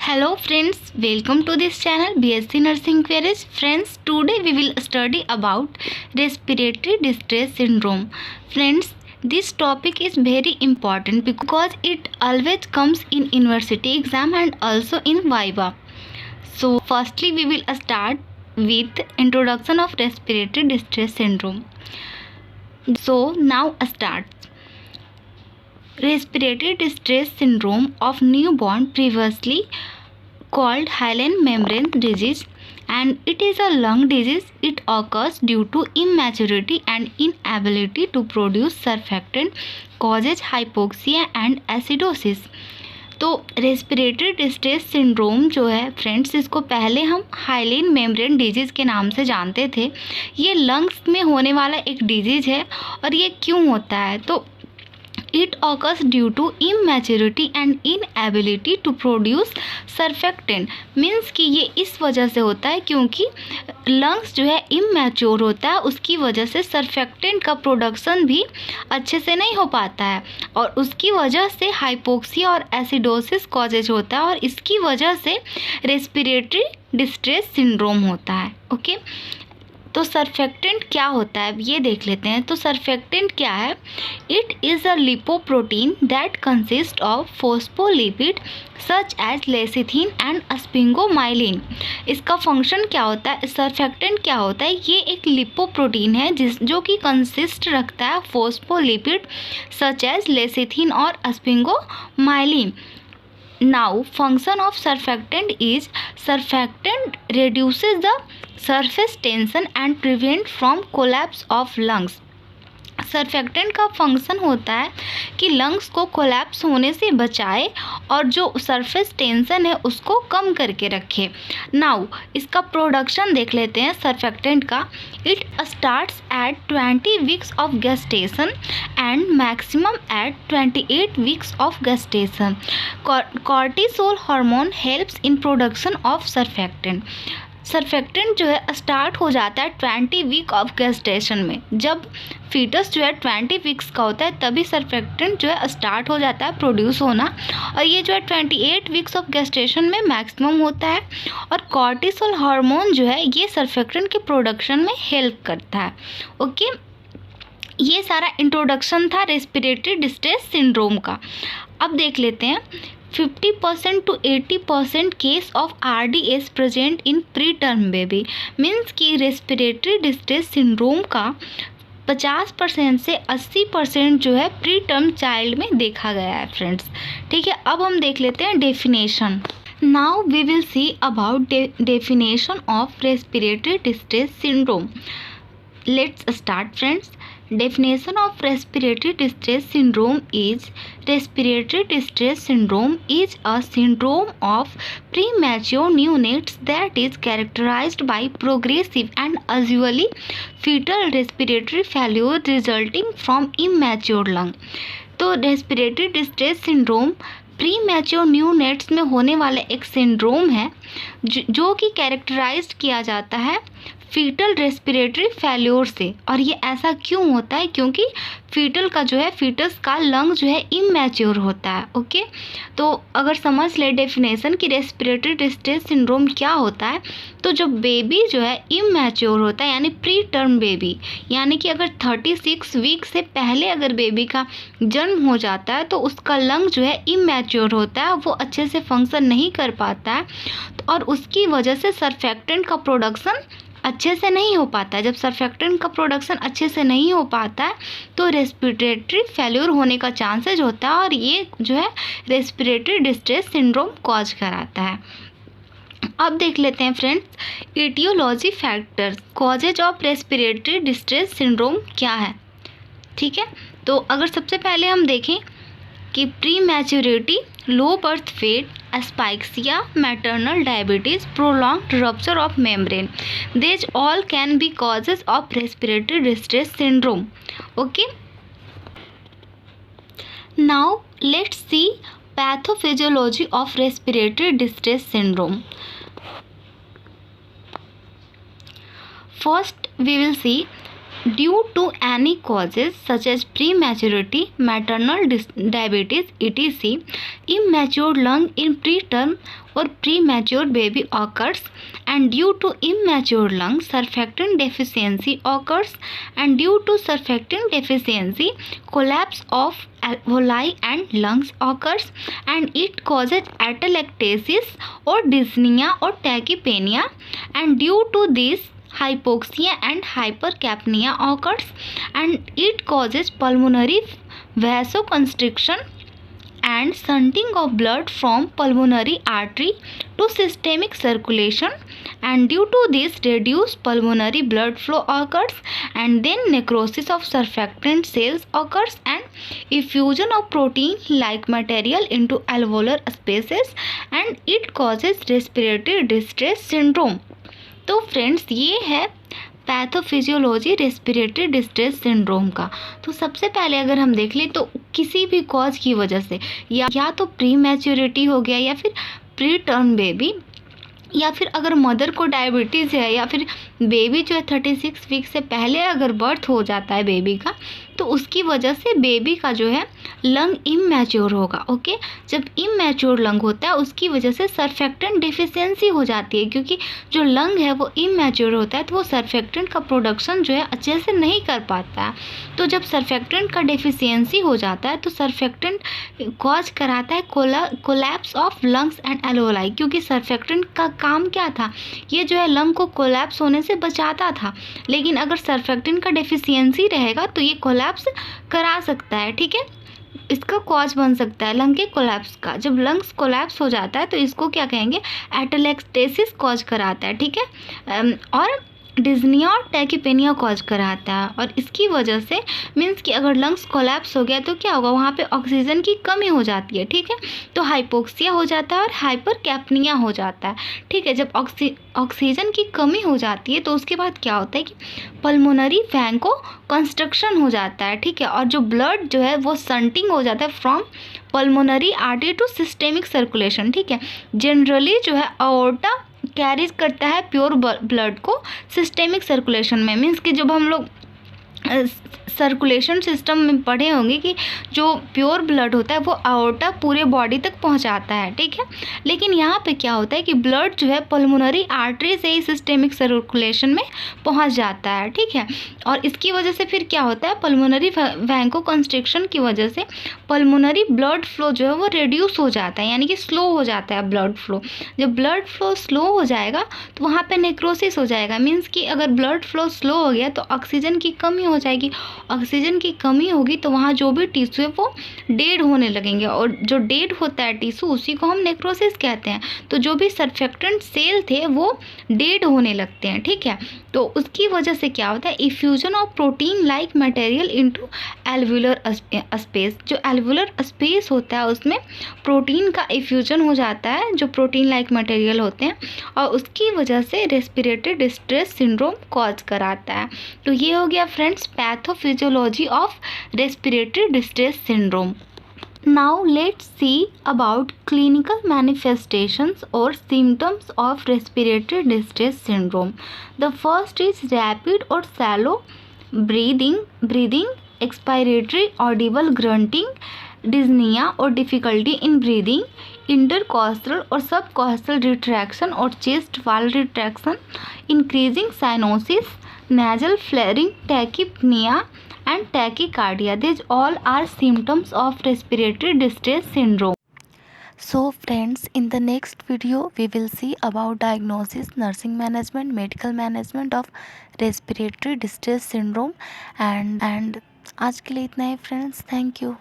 Hello friends, welcome to this channel BSc Nursing Queries. Friends, today we will study about respiratory distress syndrome. Friends, this topic is very important because it always comes in university exam and also in Viva. So firstly we will start with introduction of respiratory distress syndrome. So now start. Respiratory distress syndrome of newborn, previously called hyaline membrane disease, and it is a lung disease. It occurs due to immaturity and inability to produce surfactant, causes hypoxia and acidosis. तो respiratory distress syndrome जो है friends, इसको पहले हम हाइलेन membrane disease के नाम से जानते थे. ये लंग्स में होने वाला एक डिजीज़ है. और ये क्यों होता है? तो it occurs due to immaturity and inability to produce surfactant. Means कि ये इस वजह से होता है क्योंकि लंग्स जो है इमेच्योर होता है, उसकी वजह से सरफेक्टेंट का प्रोडक्शन भी अच्छे से नहीं हो पाता है और उसकी वजह से हाइपोक्सिया और एसिडोसिस कॉजेज होता है और इसकी वजह से रेस्पिरेटरी डिस्ट्रेस सिंड्रोम होता है. ओके, तो सरफेक्टेंट क्या होता है अब ये देख लेते हैं. तो सरफेक्टेंट क्या है? It is a lipoprotein that consist of phospholipid such as lecithin and sphingomyelin. इसका फंक्शन क्या होता है? सरफेक्टेंट क्या होता है? ये एक लिपोप्रोटीन है जो कि कंसिस्ट रखता है फोस्फोलिपिड सच एज लेसिथिन और स्पिंगोमाइलिन. Now, function of surfactant is surfactant reduces the surface tension and prevent from collapse of lungs. Surfactant का फंक्शन होता है कि लंग्स को कोलैप्स होने से बचाए और जो सरफेस टेंशन है उसको कम करके रखे. नाउ इसका प्रोडक्शन देख लेते हैं सरफेक्टेंट का. It starts at 20 weeks of gestation and maximum at 28 weeks of gestation. Cortisol hormone helps in production of surfactant. Surfactant जो है स्टार्ट हो जाता है 20 वीक ऑफ गेस्टेशन में. जब फीटस जो है 20 वीक्स का होता है तभी सरफेक्टेंट जो है स्टार्ट हो जाता है प्रोड्यूस होना, और ये जो है 28 वीक्स ऑफ गेस्टेशन में मैक्सिमम होता है. और कॉर्टिसोल हार्मोन जो है ये सरफेक्टेंट के प्रोडक्शन में हेल्प करता है. ओके, ये सारा इंट्रोडक्शन था रेस्पिरेटरी डिस्ट्रेस सिंड्रोम का. अब देख लेते हैं 50% to 80% case of RDS present in pre term baby. Means कि रेस्पिरेटरी डिस्ट्रेस सिंड्रोम का 50% से 80% जो है प्री टर्म चाइल्ड में देखा गया है फ्रेंड्स. ठीक है, अब हम देख लेते हैं definition. Now we will see about definition of respiratory distress syndrome. Let's start friends. Definition of respiratory distress syndrome is respiratory distress syndrome is a syndrome of premature neonates that is characterized by progressive and usually fetal respiratory failure resulting from immature lung. तो respiratory distress syndrome pre mature neonates में होने वाला एक syndrome है जो कि characterised किया जाता है फीटल रेस्पिरेटरी फेल्योर से. और ये ऐसा क्यों होता है? क्योंकि फीटल का जो है फीटस का लंग जो है इमेच्योर होता है. ओके, तो अगर समझ ले डेफिनेशन कि रेस्पिरेटरी डिस्ट्रेस सिंड्रोम क्या होता है, तो जब बेबी जो है इमेच्योर होता है यानी प्री टर्म बेबी, यानी कि अगर 36 वीक से पहले अगर बेबी का जन्म हो जाता है तो उसका लंग जो है इमेच्योर होता है, वो अच्छे से फंक्शन नहीं कर पाता है और उसकी वजह से सरफेक्टेंट का प्रोडक्शन अच्छे से नहीं हो पाता है. जब सरफेक्टेंट का प्रोडक्शन अच्छे से नहीं हो पाता है तो रेस्पिरेटरी फेल्योर होने का चांसेज होता है और ये जो है रेस्पिरेटरी डिस्ट्रेस सिंड्रोम कॉज कराता है. अब देख लेते हैं friends etiology factors causes of respiratory distress syndrome क्या है. ठीक है, तो अगर सबसे पहले हम देखें कि pre maturity, low birth weight, asphyxia, maternal diabetes, prolonged rupture of membrane, these all can be causes of respiratory distress syndrome. Okay, now let's see pathophysiology of respiratory distress syndrome. First we will see due to any causes such as prematurity, maternal diabetes, etc., immature lung in preterm or premature baby occurs, and due to immature lung, surfactant deficiency occurs, and due to surfactant deficiency, collapse of alveoli and lungs occurs, and it causes atelectasis or dyspnea or tachypnea, and due to this hypoxia and hypercapnia occurs, and it causes pulmonary vasoconstriction and shunting of blood from pulmonary artery to systemic circulation, and due to this reduced pulmonary blood flow occurs, and then necrosis of surfactant cells occurs, and effusion of protein like material into alveolar spaces, and it causes respiratory distress syndrome. तो friends ये है pathophysiology respiratory distress syndrome का। तो सबसे पहले अगर हम देख लें तो किसी भी कॉज की वजह से या तो प्री मैच्योरिटी हो गया या फिर प्री टर्म बेबी, या फिर अगर मदर को डायबिटीज़ है, या फिर बेबी जो है 36 वीक से पहले अगर बर्थ हो जाता है बेबी का, तो उसकी वजह से बेबी का जो है लंग इमैच्योर होगा। ओके, जब इमैच्योर लंग होता है उसकी वजह से सर्फेक्टेंट डिफिशियंसी हो जाती है, क्योंकि जो लंग है वो इमैच्योर होता है तो वो सर्फेक्टेंट का प्रोडक्शन जो है अच्छे से नहीं कर पाता है। तो जब सर्फेक्टेंट का डिफिशियंसी हो जाता है तो सर्फेक्टेंट कॉज कराता है collapse of lungs and alveoli, क्योंकि सर्फेक्टेंट का काम क्या था, ये जो है लंग को कोलैप्स होने से बचाता था। लेकिन अगर सर्फेक्टेंट का डेफिशिएंसी रहेगा तो ये कोलैप्स करा सकता है। ठीक है, इसका कॉज बन सकता है लंग के कोलैप्स का। जब लंग्स कोलैप्स हो जाता है तो इसको क्या कहेंगे, एटेलेक्टेसिस कॉज कराता है। ठीक है, और डिस्निया और टैकीपेनिया कॉज कराता है, और इसकी वजह से मीन्स कि अगर लंग्स कोलैप्स हो गया तो क्या होगा, वहाँ पे ऑक्सीजन की कमी हो जाती है। ठीक है, तो हाइपोक्सिया हो जाता है और हाइपर कैप्निया हो जाता है। ठीक है, जब ऑक्सीजन की कमी हो जाती है तो उसके बाद क्या होता है कि पल्मोनरी वैंको कंस्ट्रक्शन हो जाता है। ठीक है, और जो ब्लड जो है वो शंटिंग हो जाता है from pulmonary artery to systemic circulation. ठीक है, जनरली जो है अओर्टा कैरीज करता है प्योर ब्लड को सिस्टेमिक सर्कुलेशन में। मीन्स कि जब हम लोग सर्कुलेशन सिस्टम में पढ़े होंगे कि जो प्योर ब्लड होता है वो अओर्टा पूरे बॉडी तक पहुंचाता है। ठीक है, लेकिन यहाँ पे क्या होता है कि ब्लड जो है पल्मोनरी आर्टरी से ही सिस्टेमिक सर्कुलेशन में पहुंच जाता है। ठीक है, और इसकी वजह से फिर क्या होता है, पल्मोनरी वैंको कंस्ट्रिक्शन की वजह से पल्मोनरी ब्लड फ्लो जो है वो रिड्यूस हो जाता है, यानी कि स्लो हो जाता है ब्लड फ्लो। जब ब्लड फ्लो स्लो हो जाएगा तो वहाँ पे नेक्रोसिस हो जाएगा। मीन्स कि अगर ब्लड फ्लो स्लो हो गया तो ऑक्सीजन की कमी हो जाएगी, ऑक्सीजन की कमी होगी तो वहाँ जो भी टिश्यू है वो डेड होने लगेंगे, और जो डेड होता है टिश्यू उसी को हम नेक्रोसिस कहते हैं। तो जो भी सर्फेक्टेंट सेल थे वो डेड होने लगते हैं। ठीक है, तो उसकी वजह से क्या होता है, effusion of protein like material into alveolar space. जो एल्वुलर स्पेस होता है उसमें प्रोटीन का इफ्यूजन हो जाता है, जो प्रोटीन लाइक मटेरियल होते हैं, और उसकी वजह से रेस्पिरेटरी डिस्ट्रेस सिंड्रोम कॉज कराता है। तो ये हो गया friends pathophysiology of respiratory distress syndrome. Now let's see about clinical manifestations or symptoms of respiratory distress syndrome. The first is rapid or shallow breathing, expiratory audible grunting, dyspnea or difficulty in breathing, intercostal or subcostal retraction or chest wall retraction, increasing cyanosis, nasal flaring, tachypnea and tachycardia. These all are symptoms of respiratory distress syndrome. So friends, in the next video we will see about diagnosis, nursing management, medical management of respiratory distress syndrome, and आज के लिए इतना ही friends, thank you.